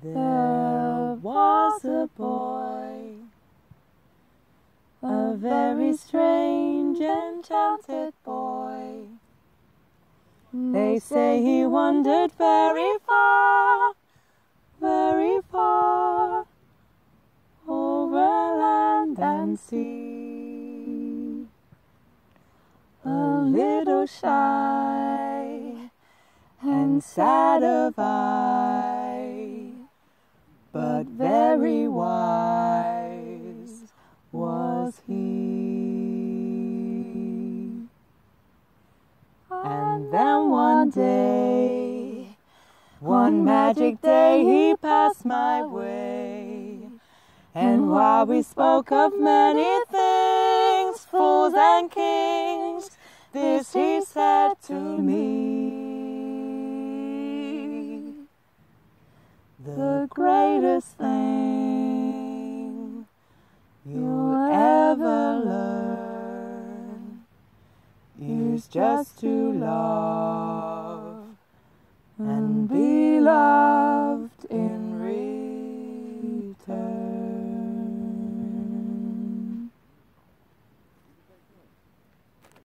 There was a boy, a very strange, enchanted boy. They say he wandered very far, over land and sea. A little shy and sad of eye, but very wise was he. And then one day, one magic day, he passed my way. And while we spoke of many things, fools and kings, this he said to me: the greatest thing you'll ever learn is just to love and be loved.